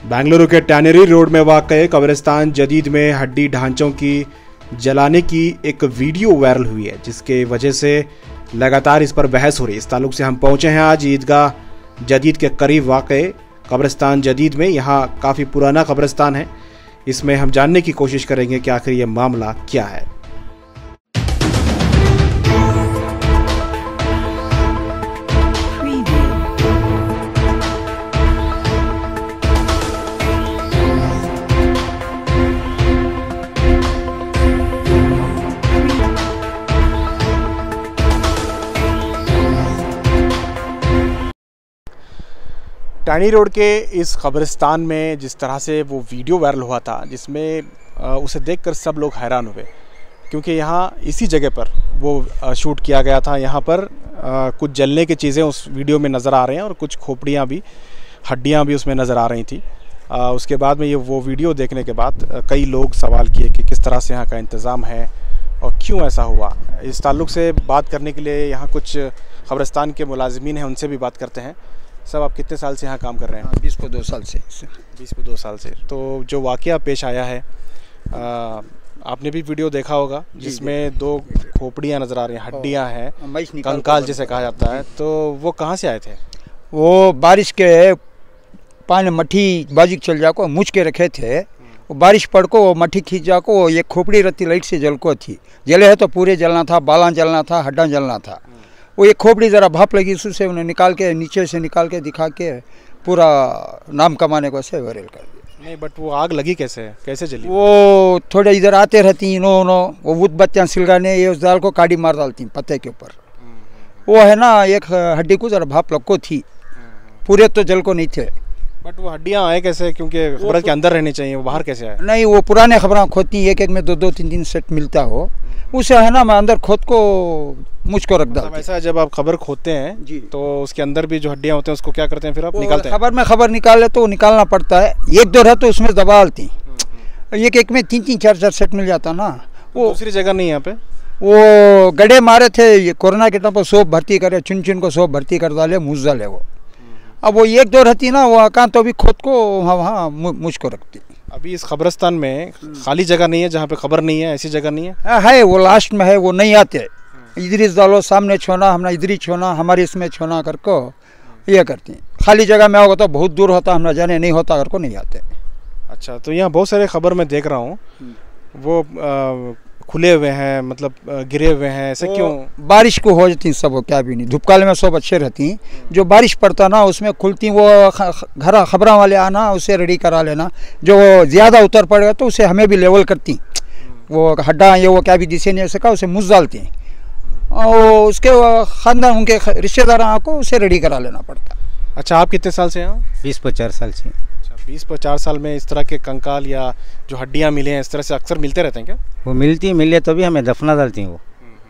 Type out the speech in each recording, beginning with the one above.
बेंगलुरु के tannery road में वाक़ कब्रिस्तान जदीद में हड्डी ढांचों की जलाने की एक वीडियो वायरल हुई है, जिसके वजह से लगातार इस पर बहस हो रही है। इस ताल्लुक से हम पहुंचे हैं आज ईदगाह जदीद के करीब वाक़ कब्रिस्तान जदीद में। यहाँ काफ़ी पुराना कब्रिस्तान है। इसमें हम जानने की कोशिश करेंगे कि आखिर ये मामला क्या है। टैनी रोड के इस कब्रिस्तान में जिस तरह से वो वीडियो वायरल हुआ था, जिसमें उसे देखकर सब लोग हैरान हुए, क्योंकि यहाँ इसी जगह पर वो शूट किया गया था। यहाँ पर कुछ जलने की चीज़ें उस वीडियो में नज़र आ रहे हैं और कुछ खोपड़ियाँ भी, हड्डियाँ भी उसमें नज़र आ रही थी। उसके बाद में वो वीडियो देखने के बाद कई लोग सवाल किए कि किस तरह से यहाँ का इंतज़ाम है और क्यों ऐसा हुआ। इस ताल्लुक़ से बात करने के लिए यहाँ कुछ कब्रिस्तान के मुलाजिमीन हैं, उनसे भी बात करते हैं। सब आप कितने साल से यहाँ काम कर रहे हैं? 20 को 2 साल से। 20 को 2 साल से। तो जो वाक़या पेश आया है, आपने भी वीडियो देखा होगा, जिसमें 2 खोपड़ियाँ नज़र आ रही हैं, हड्डियाँ हैं, कंकाल जिसे कहा जाता है। तो वो कहाँ से आए थे? वो बारिश के पानी मट्ठी बाजी चल जाको मुझ के रखे थे। वो बारिश पड़ को वो मट्ठी खींच जाको ये खोपड़ी रहती लाइट से जल को थी। जले है तो पूरे जलना था, बाला जलना था, हड्डा जलना था। वो ये खोपड़ी ज़रा भाप लगी, उससे उन्हें निकाल के नीचे से निकाल के दिखा के पूरा नाम कमाने को से वायरल कर दिया। नहीं, बट वो आग लगी कैसे जली? वो थोड़े इधर आते रहती इन्होंने वो वुद बच्चा सिलगाने ये उस दाल को काटी मार डालती पत्ते के ऊपर। वो है ना, एक हड्डी को ज़रा भाप लग को थी, पूरे तो जल को नहीं थे। बट वो हड्डियाँ आए कैसे? क्योंकि खबर के अंदर रहनी चाहिए, वो बाहर कैसे आए? नहीं, वो पुराने खबरें खोदती, एक एक में 2-2 3-3 सेट मिलता हो, उसे है ना मैं अंदर खोद को मुझको रख डालता। ऐसा जब आप खबर खोदते हैं जी, तो उसके अंदर भी जो हड्डियाँ होते हैं उसको क्या करते हैं फिर आप? निकालते हैं। खबर में खबर निकाले तो निकालना पड़ता है। 1-2 है तो उसमें दबा डालती, एक एक में 3-3 4-4 सेट मिल जाता ना। वो दूसरी जगह नहीं, यहाँ पे वो गड्ढे मारे थे ये कोरोना के टाइम पर, सोप भर्ती करे, चुन को सोप भर्ती कर डाले, मुझ डाले वो। अब वो 1-2 रहती ना, वो कहाँ तो भी खुद को वहाँ मुझको रखती। अभी इस कब्रिस्तान में खाली जगह नहीं है जहाँ पे खबर नहीं है? ऐसी जगह नहीं है? है, वो लास्ट में है, वो नहीं आते। इधर इस डालो, सामने छोना, हमने इधर ही छोना, हमारे इसमें छोना करको ये करती। खाली जगह में होगा तो बहुत दूर होता, हमरा जाने नहीं होता करको नहीं आते। अच्छा, तो यहाँ बहुत सारे खबर मैं देख रहा हूँ वो खुले हुए हैं, मतलब गिरे हुए हैं, ऐसे क्यों? बारिश को हो जाती सब, वो क्या भी नहीं। धूपकाल में सब अच्छे रहती, जो बारिश पड़ता ना उसमें खुलती, वो घर खबरों वाले आना उसे रेडी करा लेना। जो ज़्यादा उतर पड़ेगा तो उसे हमें भी लेवल करती, वो हड्डा ये वो क्या भी दिसे नहीं सका उसे मुझ डालती, और उसके ख़ानदान उनके रिश्तेदार को उसे रेडी करा लेना पड़ता। अच्छा, आप कितने साल से हैं? 20-50 साल से। 20-50 साल में इस तरह के कंकाल या जो हड्डियाँ मिले हैं, इस तरह से अक्सर मिलते रहते हैं क्या? वो मिले तो भी हमें दफना डालती हैं।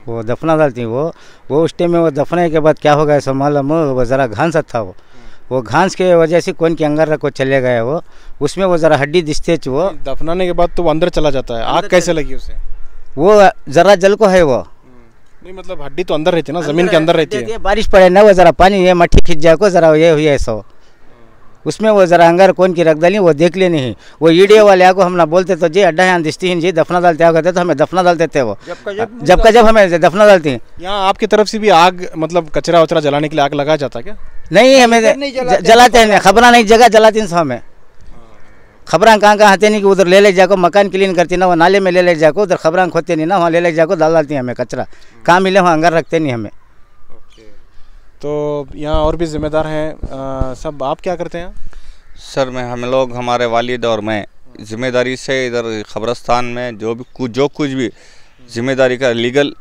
वो दफना डालती हैं। वो उस टाइम में वो दफने के बाद क्या होगा ऐसा मालूम, वो ज़रा घास था। वो घास के वजह से कौन के अंदर रखो चले गए, वो उसमें वो ज़रा हड्डी दिखते। वो दफनाने के बाद तो वो अंदर चला जाता है। आग कैसे लगी उसे? वो ज़रा जल को है वो नहीं, मतलब हड्डी तो अंदर रहती है ना, ज़मीन के अंदर रहती है। बारिश पड़े ना, वो ज़रा पानी ये मट्टी खींच जाए को ज़रा ये हुई ऐसा, उसमें वो ज़रा अंगार कौन की रख डाली, वो देख लेनी है। वो ईडियो वाले आको हम ना बोलते तो जी अड्डा यहाँ दिखती हैं जी, दफना डालते आ करते तो हमें दफना डालते थे। वो जब हमें दफना डालती हैं। यहाँ आपकी तरफ से भी आग, मतलब कचरा वचरा जलाने के लिए आग लगाया जाता है क्या? नहीं, हमें जलाते हैं, खबरें नहीं जगह जलाती हैं हमें। खबरें कहाँ आते नहीं कि उधर ले जाको मकान क्लीन करती ना, वो नाले में ले जाको, उधर खबरें खोदते नहीं ना, वहाँ ले जाको डाल डालती हैं हमें कचरा। कहाँ मिले वहाँ अंगार रखते नहीं हमें। तो यहाँ और भी जिम्मेदार हैं सब। आप क्या करते हैं? सर हम लोग, हमारे वालिद और मैं ज़िम्मेदारी से इधर कब्रिस्तान में जो कुछ भी ज़िम्मेदारी का लीगल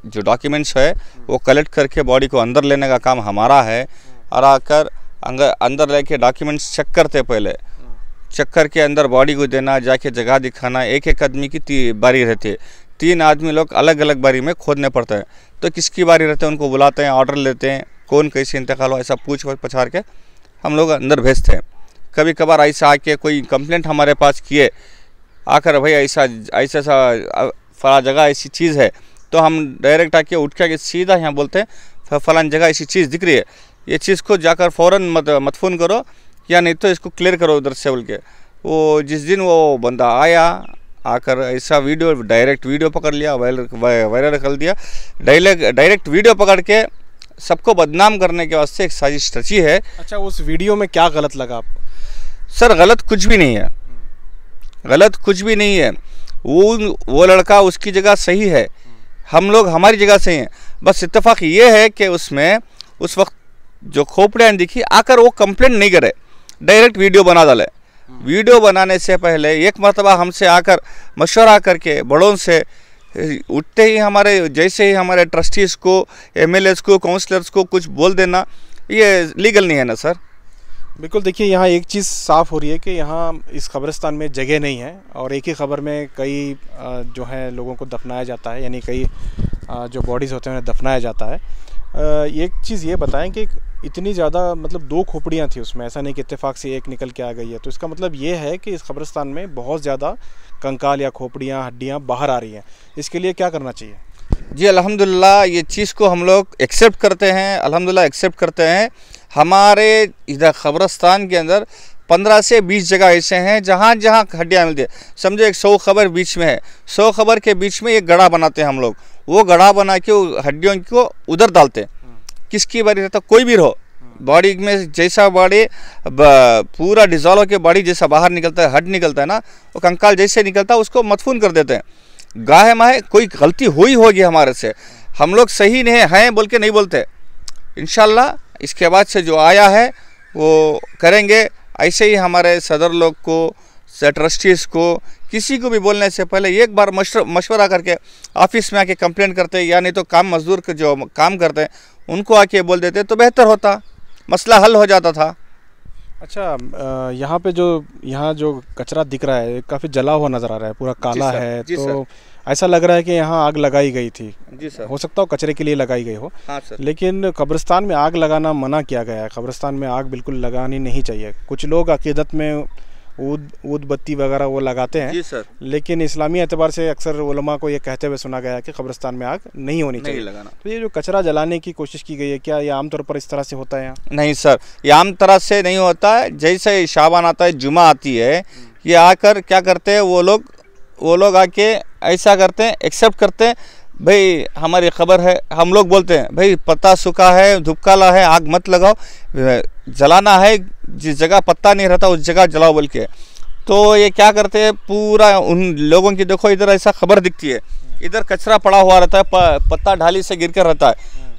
जो डॉक्यूमेंट्स है वो कलेक्ट करके बॉडी को अंदर लेने का काम हमारा है। और आकर अंदर लेके डॉक्यूमेंट्स चेक करते, पहले चेक करके अंदर बॉडी को देना, जाके जगह दिखाना। एक आदमी की बारी रहती है, 3 आदमी लोग अलग अलग बारी में खोदने पड़ते हैं। तो किसकी बारी रहते हैं उनको बुलाते हैं, ऑर्डर लेते हैं, कौन कैसे इंतकाल हो ऐसा पूछ पछाड़ के हम लोग अंदर भेजते हैं। कभी कभार ऐसा आके कोई कंप्लेंट हमारे पास किए आकर, भाई ऐसा फला जगह ऐसी चीज़ है, तो हम डायरेक्ट आके उठ के सीधा यहाँ बोलते हैं फलान जगह ऐसी चीज़ दिख रही है, ये चीज़ को जाकर फ़ौरन मत फ़ोन करो, या नहीं तो इसको क्लियर करो उधर से बोल के। वो जिस दिन वो बंदा आया, आकर ऐसा वीडियो डायरेक्ट वीडियो पकड़ लिया, वायरल कर दिया, डायरेक्ट वीडियो पकड़ के सबको बदनाम करने के वास्ते एक साजिश रची है। अच्छा, उस वीडियो में क्या गलत लगा आपको? सर गलत कुछ भी नहीं है, गलत कुछ भी नहीं है। वो लड़का उसकी जगह सही है, हम लोग हमारी जगह सही हैं। बस इत्तेफाक ये है कि उसमें उस वक्त जो खोपड़ियाँ दिखी, आकर वो कंप्लेंट नहीं करे, डायरेक्ट वीडियो बना डाले। वीडियो बनाने से पहले एक मरतबा हमसे आकर मशवरा करके बड़ों से उठते ही हमारे जैसे ही हमारे ट्रस्टीज़ को, एमएलएस को, काउंसलर्स को कुछ बोल देना, ये लीगल नहीं है ना सर। बिल्कुल, देखिए यहाँ एक चीज़ साफ़ हो रही है कि यहाँ इस कब्रिस्तान में जगह नहीं है और एक ही खबर में कई जो है लोगों को दफनाया जाता है, यानी कई जो बॉडीज़ होते हैं उन्हें दफनाया जाता है। एक चीज़ ये बताएं कि इतनी ज़्यादा मतलब 2 खोपड़ियाँ थी उसमें, ऐसा नहीं कि इत्तेफाक से एक निकल के आ गई है, तो इसका मतलब ये है कि इस कब्रिस्तान में बहुत ज़्यादा कंकाल या खोपड़ियाँ, हड्डियाँ बाहर आ रही हैं। इसके लिए क्या करना चाहिए? जी अल्हम्दुलिल्लाह, ये चीज़ को हम लोग एक्सेप्ट करते हैं, अल्हम्दुलिल्लाह एक्सेप्ट करते हैं। हमारे इधर कब्रिस्तान के अंदर 15 से 20 जगह ऐसे हैं जहाँ जहाँ हड्डियाँ मिलती है। समझो एक 100 खबर बीच में है, 100 खबर के बीच में एक गड़ा बनाते हैं हम लोग, वो गड़ा बना के हड्डियों को उधर डालते हैं। किसकी बारी रहता, कोई भी रहो, बॉडी में जैसा बॉडी पूरा डिजॉल्व होकर बॉडी जैसा बाहर निकलता है, हड्ड निकलता है ना, वो कंकाल जैसे निकलता है उसको मदफून कर देते हैं। गाहे माहे कोई गलती हुई होगी हमारे से, हम लोग सही नहीं हैं बोल के नहीं बोलते। इंशाल्लाह इसके बाद से जो आया है वो करेंगे। ऐसे ही हमारे सदर लोग को, ट्रस्टीज़ को, किसी को भी बोलने से पहले एक बार मशवरा करके ऑफिस में आके कंप्लेंट करते, या नहीं तो काम मजदूर जो काम करते हैं उनको आके बोल देते तो बेहतर होता, मसला हल हो जाता था। अच्छा, यहाँ पे यहाँ जो कचरा दिख रहा है काफ़ी जला हुआ नज़र आ रहा है, पूरा काला है, तो ऐसा लग रहा है कि यहाँ आग लगाई गई थी। जी सर। हो सकता हो कचरे के लिए लगाई गई हो। हाँ सर। लेकिन कब्रिस्तान में आग लगाना मना किया गया है, कब्रिस्तान में आग बिल्कुल लगानी नहीं चाहिए। कुछ लोग अकीदत में ऊद बत्ती वगैरह वो लगाते हैं। जी सर। लेकिन इस्लामी एतबार से अक्सर उलमा को ये कहते हुए सुना गया है कि कब्रिस्तान में आग नहीं होनी चाहिए लगाना। तो ये जो कचरा जलाने की कोशिश की गई है, क्या ये आमतौर पर इस तरह से होता है यहाँ? नहीं सर, ये आम तरह से नहीं होता है। जैसे शाबान आता है, जुमा आती है, ये आकर क्या करते हैं वो लोग आके ऐसा करते हैं, एक्सेप्ट करते हैं, भाई हमारी खबर है, हम लोग बोलते हैं भाई पत्ता सूखा है, धूपकाला है, आग मत लगाओ, जलाना है जिस जगह पत्ता नहीं रहता उस जगह जलाओ बोल के। तो ये क्या करते हैं, पूरा उन लोगों की देखो इधर ऐसा खबर दिखती है, इधर कचरा पड़ा हुआ रहता है, पत्ता ढाली से गिर कर रहता है,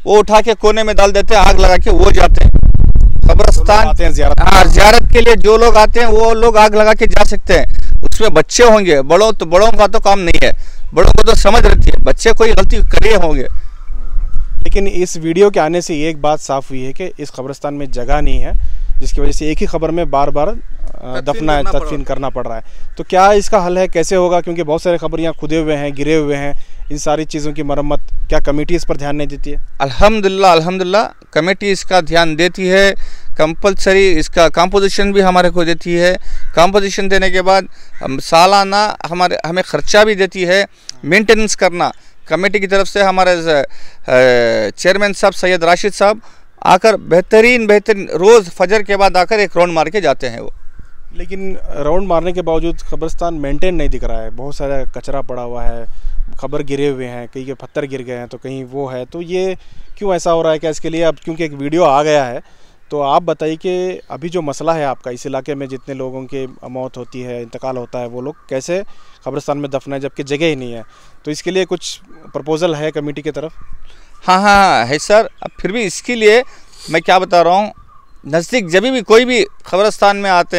वो उठा के कोने में डाल देते हैं, आग लगा के वो जाते हैं कब्रिस्तान। ज़ियारत के लिए जो लोग आते हैं वो लोग आग लगा के जा सकते हैं। उसमें बच्चे होंगे, बड़ों का तो काम नहीं है, बड़ों को तो समझ रहती है, बच्चे कोई गलती करे होंगे। लेकिन इस वीडियो के आने से एक बात साफ हुई है कि इस कब्रिस्तान में जगह नहीं है, जिसकी वजह से एक ही खबर में बार बार तदफीन करना पड़ रहा है। तो क्या इसका हल है, कैसे होगा? क्योंकि बहुत सारे खबर यहाँ खुदे हुए हैं, गिरे हुए हैं, इन सारी चीज़ों की मरम्मत क्या कमेटी इस पर ध्यान नहीं देती है? अल्हम्दुलिल्लाह कमेटी इसका ध्यान देती है। कंपलसरी इसका कंपोजिशन भी हमारे को देती है। कंपोजिशन देने के बाद सालाना हमें ख़र्चा भी देती है। मेंटेनेंस करना कमेटी की तरफ से हमारे चेयरमैन साहब सैयद राशिद साहब आकर बेहतरीन रोज़ फजर के बाद आकर एक राउंड मार के जाते हैं वो। लेकिन राउंड मारने के बावजूद कब्रिस्तान मेंटेन नहीं दिख रहा है, बहुत सारा कचरा पड़ा हुआ है, खबर गिरे हुए हैं, कहीं के पत्थर गिर गए हैं तो कहीं वो है। तो ये क्यों ऐसा हो रहा है? क्या इसके लिए अब क्योंकि एक वीडियो आ गया है, तो आप बताइए कि अभी जो मसला है आपका इस इलाके में, जितने लोगों की मौत होती है, इंतकाल होता है, वो लोग कैसे कब्रिस्तान में दफनाए जबकि जगह ही नहीं है? तो इसके लिए कुछ प्रपोज़ल है कमेटी की तरफ? हाँ है सर। अब फिर भी इसके लिए मैं क्या बता रहा हूँ, नज़दीक जब भी कोई भी कब्रिस्तान में आते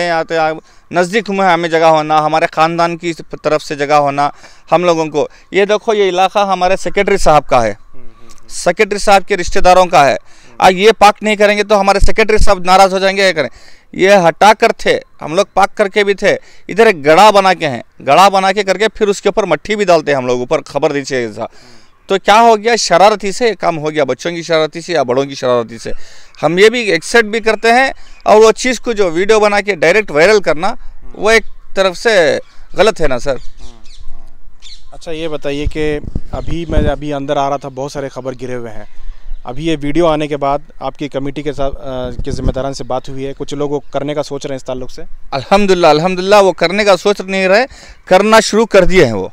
नज़दीक में हमें जगह होना, हमारे ख़ानदान की तरफ से जगह होना, हम लोगों को ये देखो ये इलाका हमारे सेक्रेटरी साहब का है, सेक्रेटरी साहब के रिश्तेदारों का है। आज ये पाक नहीं करेंगे तो हमारे सेक्रेटरी साहब नाराज़ हो जाएंगे। ये करें, ये हटा कर थे, हम लोग पाक करके भी थे। इधर एक गड़ा बना के हैं, गड़ा बना के करके फिर उसके ऊपर मट्टी भी डालते हैं हम लोग, ऊपर खबर दीजिए ऐसा। तो क्या हो गया, शरारती से काम हो गया, बच्चों की शरारती से या बड़ों की शरारती से। हम ये भी एक्सेप्ट भी करते हैं, और वो चीज़ को जो वीडियो बना के डायरेक्ट वायरल करना वो एक तरफ से गलत है ना सर। अच्छा ये बताइए कि अभी मैं अंदर आ रहा था, बहुत सारे खबर गिरे हुए हैं, अभी ये वीडियो आने के बाद आपकी कमेटी के साथ के जिम्मेदारान से बात हुई है, कुछ लोग वो करने का सोच रहे हैं इस ताल्लुक से? अल्हम्दुलिल्लाह वो करने का सोच नहीं रहे, करना शुरू कर दिए हैं वो,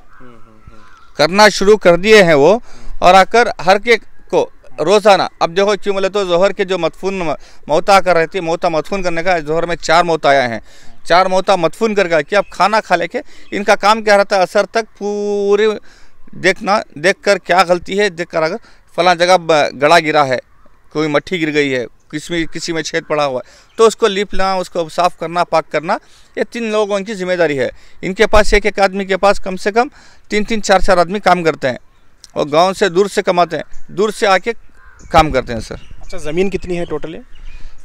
करना शुरू कर दिए हैं वो। और आकर हर के को रोज़ाना, अब देखो क्यों बोले तो जोहर के जो मदफून मौता कर रही थी, मौता मदफून करने का जोहर में 4 मौत आया हैं, 4 मौता मदफून करके कि अब खाना खा लेके इनका काम क्या रहता है, असर तक पूरी देखना, देख कर क्या गलती है, देख कर अगर फलां जगह गड़ा गिरा है, कोई मट्ठी गिर गई है, किसी में छेद पड़ा हुआ है, तो उसको लिपना, उसको साफ़ करना, पाक करना, ये 3 लोगों की जिम्मेदारी है। इनके पास एक आदमी के पास कम से कम 3-3, 4-4 आदमी काम करते हैं और गांव से दूर से कमाते हैं, दूर से आके काम करते हैं सर। अच्छा, ज़मीन कितनी है टोटली?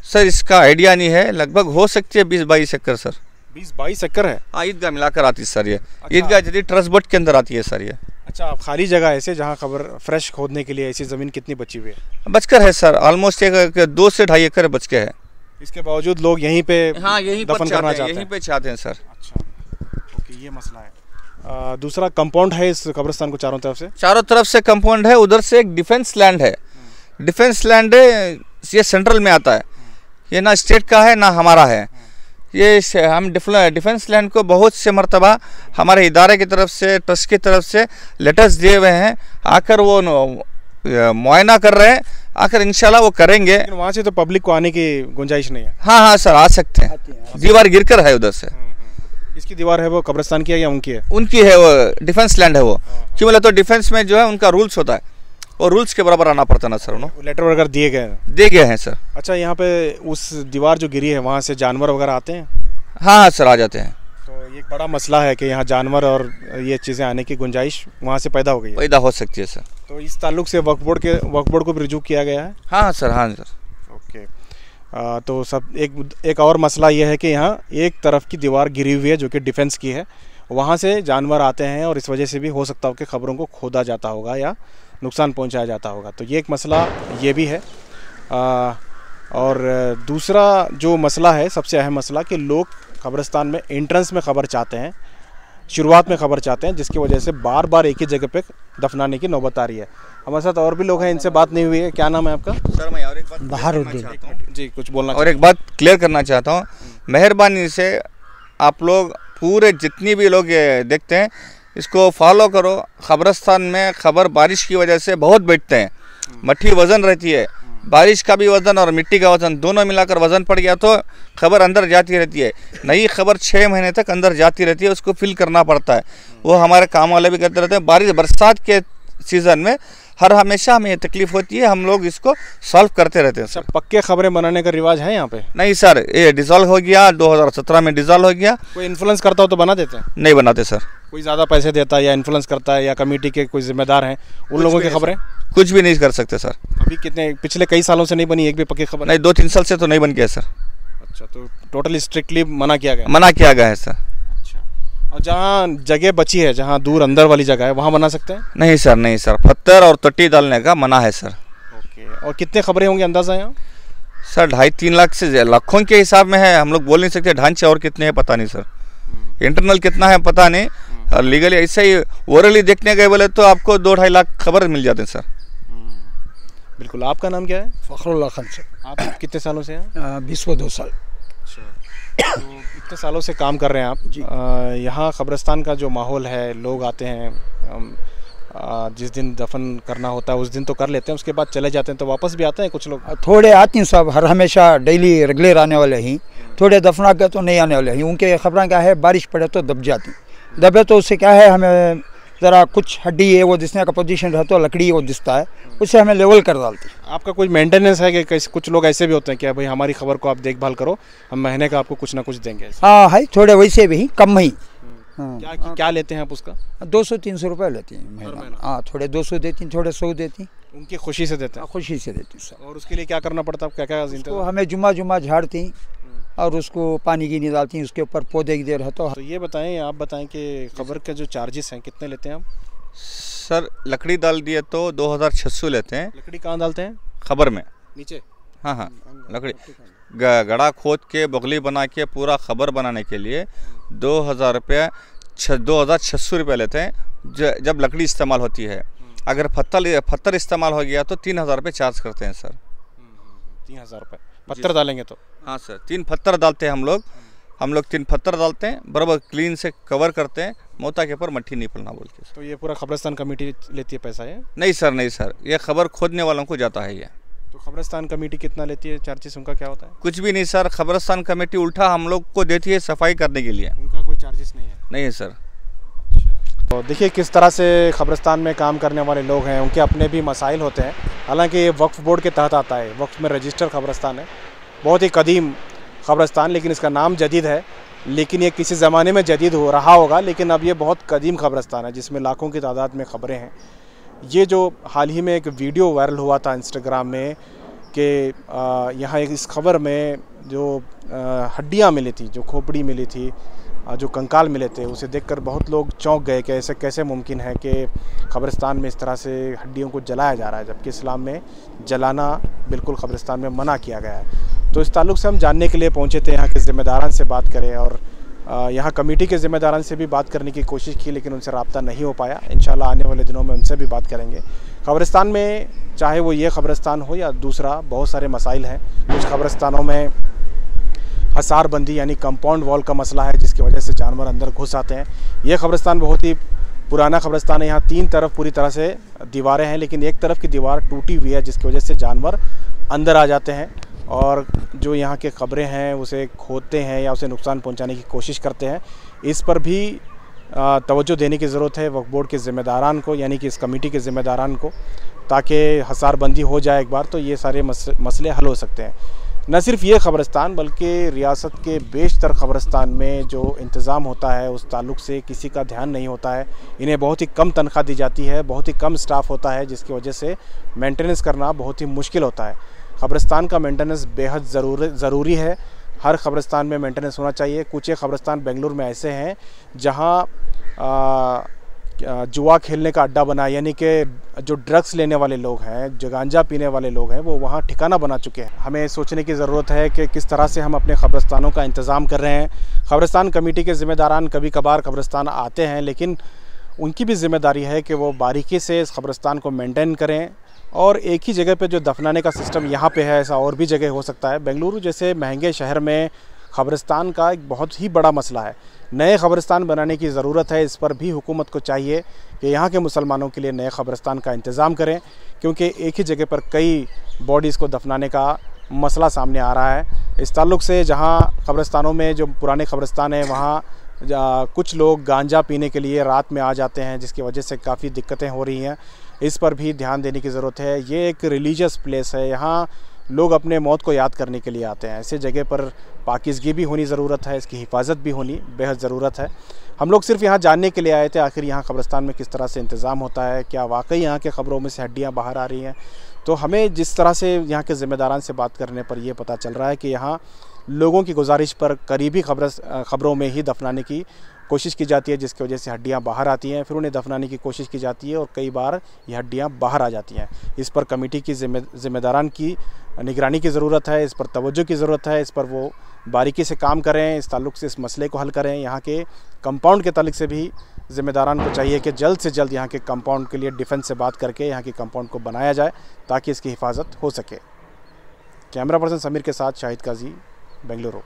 सर इसका आइडिया नहीं है, लगभग हो सकती है 20-22 एकड़ सर। 20-22 एकड़ है? हाँ, ईदगाह मिलाकर आती है सर ये। ईदगाह जदीद ट्रस्ट बोर्ड के अंदर आती है सर ये। अच्छा, आप खाली जगह ऐसे जहाँ खबर फ्रेश खोदने के लिए ऐसी ज़मीन कितनी बची हुई है? बचकर है सर, ऑलमोस्ट 2 से 2.5 एकड़ बच के है। इसके बावजूद लोग यहीं पे हाँ यहीं दफन करना चाहते हैं, यहीं पे चाहते हैं सर। अच्छा, ओके, ये मसला है। दूसरा कंपाउंड है इस कब्रिस्तान को चारों तरफ से? चारों तरफ से कंपाउंड है, उधर से एक डिफेंस लैंड है, डिफेंस लैंड है, ये सेंट्रल में आता है, ये ना स्टेट का है ना हमारा है। ये हम डिफेंस लैंड को बहुत से मरतबा हमारे इदारे की तरफ से, ट्रस्ट की तरफ से लेटर्स दिए हुए हैं, आकर वो मुआयना कर रहे हैं, आकर इंशाल्लाह वो करेंगे। लेकिन वहाँ से तो पब्लिक को आने की गुंजाइश नहीं है? हाँ सर, आ सकते हैं, दीवार गिरकर है उधर से। इसकी दीवार है वो कब्रिस्तान की है या उनकी है? उनकी है, वो डिफेंस लैंड है वो। क्यों बोले तो डिफेंस में जो है उनका रूल्स होता है, और रूल्स के बराबर आना पड़ता है ना सर। उन्होंने लेटर वगैरह दिए गए हैं सर। अच्छा, यहाँ पे उस दीवार जो गिरी है वहाँ से जानवर वगैरह आते हैं? हाँ सर, आ जाते हैं। तो ये एक बड़ा मसला है कि यहाँ जानवर और ये चीज़ें आने की गुंजाइश वहाँ से पैदा हो गई है? पैदा हो सकती है सर। तो इस ताल्लुक से वक्फ बोर्ड को भी रुजू किया गया है? हाँ सर, हाँ सर। ओके। तो सब एक और मसला ये है कि यहाँ एक तरफ की दीवार गिरी हुई है जो कि डिफेंस की है, वहाँ से जानवर आते हैं और इस वजह से भी हो सकता हो कि खबरों को खोदा जाता होगा या नुकसान पहुंचाया जाता होगा। तो ये एक मसला ये भी है। और दूसरा जो मसला है, सबसे अहम मसला, कि लोग कब्रिस्तान में एंट्रेंस में खबर चाहते हैं, शुरुआत में खबर चाहते हैं, जिसकी वजह से बार बार एक ही जगह पे दफनाने की नौबत आ रही है। हमारे साथ और भी लोग हैं, इनसे बात नहीं हुई है। क्या नाम है आपका? सर मैं और एक बात बहारुद्दीन जी, कुछ बोलना और एक बात क्लियर करना चाहता हूँ। मेहरबानी से आप लोग पूरे जितनी भी लोग ये देखते हैं इसको फॉलो करो। कब्रिस्तान में खबर बारिश की वजह से बहुत बैठते हैं, मट्टी वज़न रहती है, बारिश का भी वज़न और मिट्टी का वज़न दोनों मिलाकर वज़न पड़ गया तो खबर अंदर जाती रहती है। नई खबर 6 महीने तक अंदर जाती रहती है, उसको फिल करना पड़ता है। वो हमारे काम वाले भी करते रहते हैं। बरसात के सीज़न में हमेशा हमें ये तकलीफ होती है, हम लोग इसको सॉल्व करते रहते हैं। सब पक्के खबरें बनाने का रिवाज है यहाँ पे? नहीं सर, ये डिज़ॉल्व हो गया, 2017 में डिज़ॉल्व हो गया। कोई इन्फ्लुएंस करता हो तो बना देते हैं? नहीं बनाते सर। कोई ज़्यादा पैसे देता है या इन्फ्लुएंस करता है या कमेटी के कोई जिम्मेदार हैं, उन लोगों की खबरें कुछ भी नहीं कर सकते सर। अभी पिछले कई सालों से नहीं बनी एक भी पक्की खबर? नहीं, 2-3 साल से तो नहीं बन गया सर। अच्छा, तो टोटली स्ट्रिक्टली मना किया गया? मना किया गया है सर। अच्छा, और जहाँ जगह बची है, जहाँ दूर अंदर वाली जगह है, वहाँ बना सकते हैं? नहीं सर, नहीं सर, पत्थर और टट्टी डालने का मना है सर। ओके। और कितने खबरें होंगी अंदाज़ा यहाँ? सर 2.5-3 लाख से लाखों के हिसाब में है, हम लोग बोल नहीं सकते। ढांचे और कितने हैं पता नहीं सर, इंटरनल कितना है पता नहीं, और लीगली ऐसे ही ओरली देखने गए बोले तो आपको 2-2.5 लाख खबर मिल जाते हैं सर। बिल्कुल। आपका नाम क्या है? फ़खरुल्लाह खान सर। आप कितने सालों से हैं? 22 साल। तो इतने सालों से काम कर रहे हैं आप यहाँ कब्रिस्तान का जो माहौल है, लोग आते हैं, जिस दिन दफन करना होता है उस दिन तो कर लेते हैं, उसके बाद चले जाते हैं, तो वापस भी आते हैं कुछ लोग? थोड़े आते हैं सब, हर हमेशा डेली रेगुलर आने वाले ही, थोड़े दफना के तो नहीं आने वाले ही। उनके खबरें क्या है, बारिश पड़े तो दब जाती, दबे तो उससे क्या है, हमें ज़रा कुछ हड्डी है वो दिसने का पोजीशन रहता है, लकड़ी वो दिसता है, उससे हमें लेवल कर डालती है। आपका कोई मेंटेनेंस है कि कुछ लोग ऐसे भी होते हैं कि भाई हमारी खबर को आप देखभाल करो, हम महीने का आपको कुछ ना कुछ देंगे? हाँ है, थोड़े वैसे भी कम ही। हाँ, क्या लेते हैं आप उसका? 200-300 रुपये लेती हैं महीना। हाँ, थोड़े 200 देती हैं, थोड़े 100 देती हैं। उनकी खुशी से देते हैं? खुशी से देती सर। और उसके लिए क्या करना पड़ता है? क्या क्या तो हमें जुम्मा झाड़ती और उसको पानी की डालती हैं, उसके ऊपर पौधे की देर है। तो ये बताएं, आप बताएं कि खबर के जो चार्जेस हैं कितने लेते हैं आप? सर लकड़ी डाल दिए तो 2600 लेते हैं। लकड़ी कहाँ डालते हैं? खबर में नीचे? हाँ, लकड़ी गड़ा खोद के बगली बना के पूरा खबर बनाने के लिए 2600 रुपये लेते हैं जब लकड़ी इस्तेमाल होती है। अगर पत्थर इस्तेमाल हो गया तो 3000 रुपये चार्ज करते हैं सर। 3000 रुपये पत्थर डालेंगे तो? हाँ सर, 3 पत्थर डालते हैं हम लोग 3 पत्थर डालते हैं, बराबर क्लीन से कवर करते हैं, मोता के ऊपर मट्टी नहीं पड़ना बोल के। तो ये पूरा कब्रिस्तान कमेटी लेती है पैसा है? नहीं सर, ये खबर खोदने वालों को जाता है ये। तो कब्रिस्तान कमेटी कितना लेती है, चार्जेस उनका क्या होता है? कुछ भी नहीं सर, कब्रिस्तान कमेटी उल्टा हम लोग को देती है सफाई करने के लिए, उनका कोई चार्जेस नहीं है? नहीं है सर। अच्छा, तो देखिए किस तरह से कब्रिस्तान में काम करने वाले लोग हैं, उनके अपने भी मसाइल होते हैं। हालांकि ये वक्फ बोर्ड के तहत आता है, वक्फ में रजिस्टर्ड कब्रिस्तान है, बहुत ही कदीम कब्रिस्तान, लेकिन इसका नाम जदीद है। लेकिन ये किसी ज़माने में जदीद हो रहा होगा, लेकिन अब ये बहुत कदीम कब्रिस्तान है जिसमें लाखों की तादाद में ख़बरें हैं। ये जो हाल ही में एक वीडियो वायरल हुआ था इंस्टाग्राम में कि यहाँ इस खबर में जो हड्डियाँ मिली थी, जो खोपड़ी मिली थी, जो कंकाल मिले थे, उसे देखकर बहुत लोग चौंक गए कि ऐसे कैसे मुमकिन है कि कब्रिस्तान में इस तरह से हड्डियों को जलाया जा रहा है, जबकि इस्लाम में जलाना बिल्कुल कब्रिस्तान में मना किया गया है। तो इस ताल्लुक़ से हम जानने के लिए पहुँचे थे, यहाँ के ज़िम्मेदारान से बात करें और यहाँ कमेटी के ज़िम्मेदारान से भी बात करने की कोशिश की, लेकिन उनसे रब्ता नहीं हो पाया। इंशाल्लाह आने वाले दिनों में उनसे भी बात करेंगे। कब्रिस्तान में चाहे वो ये कब्रिस्तान हो या दूसरा, बहुत सारे मसाइल हैं। कुछ कब्रिस्तानों में हसारबंदी यानी कंपाउंड वॉल का मसला है, जिसकी वजह से जानवर अंदर घुस आते हैं। ये कब्रिस्तान बहुत ही पुराना कब्रिस्तान है, यहाँ 3 तरफ पूरी तरह से दीवारें हैं, लेकिन एक तरफ की दीवार टूटी हुई है, जिसकी वजह से जानवर अंदर आ जाते हैं और जो यहाँ के कब्रें हैं उसे खोदते हैं या उसे नुकसान पहुँचाने की कोशिश करते हैं। इस पर भी तवज्जो देने की ज़रूरत है वक्फ बोर्ड के ज़िम्मेदारान को, यानी कि इस कमेटी के ज़िम्मेदारान को, ताकि हसारबंदी हो जाए एक बार तो ये सारे मसले हल हो सकते हैं। न सिर्फ ये कब्रिस्तान बल्कि रियासत के बेशतर कब्रिस्तान में जो इंतज़ाम होता है उस ताल्लुक़ से किसी का ध्यान नहीं होता है। इन्हें बहुत ही कम तनख्वाह दी जाती है, बहुत ही कम स्टाफ होता है, जिसकी वजह से मेंटेनेंस करना बहुत ही मुश्किल होता है। कब्रिस्तान का मेंटेनेंस बेहद ज़रूरी है, हर कब्रिस्तान में मेंटेनेंस होना चाहिए। कुछ एक कब्रिस्तान बेंगलुरु में ऐसे हैं जहाँ जुआ खेलने का अड्डा बना, यानी कि जो ड्रग्स लेने वाले लोग हैं, जो गांजा पीने वाले लोग हैं, वो वहाँ ठिकाना बना चुके हैं। हमें सोचने की ज़रूरत है कि किस तरह से हम अपने कब्रिस्तानों का इंतज़ाम कर रहे हैं। कब्रिस्तान कमेटी के ज़िम्मेदारान कभी कभार कब्रिस्तान आते हैं, लेकिन उनकी भी ज़िम्मेदारी है कि वो बारीकी से इस कब्रिस्तान को मेंटेन करें। और एक ही जगह पे जो दफनाने का सिस्टम यहाँ पे है, ऐसा और भी जगह हो सकता है। बेंगलुरु जैसे महंगे शहर में कब्रिस्तान का एक बहुत ही बड़ा मसला है। नए कब्रिस्तान बनाने की ज़रूरत है। इस पर भी हुकूमत को चाहिए कि यहाँ के मुसलमानों के लिए नए कब्रिस्तान का इंतज़ाम करें, क्योंकि एक ही जगह पर कई बॉडीज़ को दफनाने का मसला सामने आ रहा है। इस ताल्लुक़ से जहाँ कब्रिस्तानों में जो पुराने कब्रिस्तान हैं वहाँ कुछ लोग गांजा पीने के लिए रात में आ जाते हैं, जिसकी वजह से काफ़ी दिक्कतें हो रही हैं। इस पर भी ध्यान देने की ज़रूरत है। ये एक रिलीजियस प्लेस है, यहाँ लोग अपने मौत को याद करने के लिए आते हैं। ऐसे जगह पर पाकीज़गी भी होनी ज़रूरत है, इसकी हिफाजत भी होनी बेहद ज़रूरत है। हम लोग सिर्फ यहाँ जानने के लिए आए थे आखिर यहाँ कब्रिस्तान में किस तरह से इंतज़ाम होता है, क्या वाकई यहाँ के ख़बरों में से हड्डियाँ बाहर आ रही हैं। तो हमें जिस तरह से यहाँ के ज़िम्मेदारान से बात करने पर यह पता चल रहा है कि यहाँ लोगों की गुजारिश पर करीबी ख़बरों में ही दफनाने की कोशिश की जाती है, जिसकी वजह से हड्डियाँ बाहर आती हैं, फिर उन्हें दफनाने की कोशिश की जाती है और कई बार ये हड्डियाँ बाहर आ जाती हैं। इस पर कमेटी की ज़िम्मेदारान की निगरानी की ज़रूरत है, इस पर तवज्जो की ज़रूरत है, इस पर वो बारीकी से काम करें, इस ताल्लुक़ से इस मसले को हल करें। यहाँ के कंपाउंड के ताल्लुक़ से भी ज़िम्मेदारान को चाहिए कि जल्द से जल्द यहाँ के कंपाउंड के लिए डिफेंस से बात करके यहाँ के कंपाउंड को बनाया जाए ताकि इसकी हिफाजत हो सके। कैमरा पर्सन समीर के साथ शाहिद काजी, बेंगलुरु।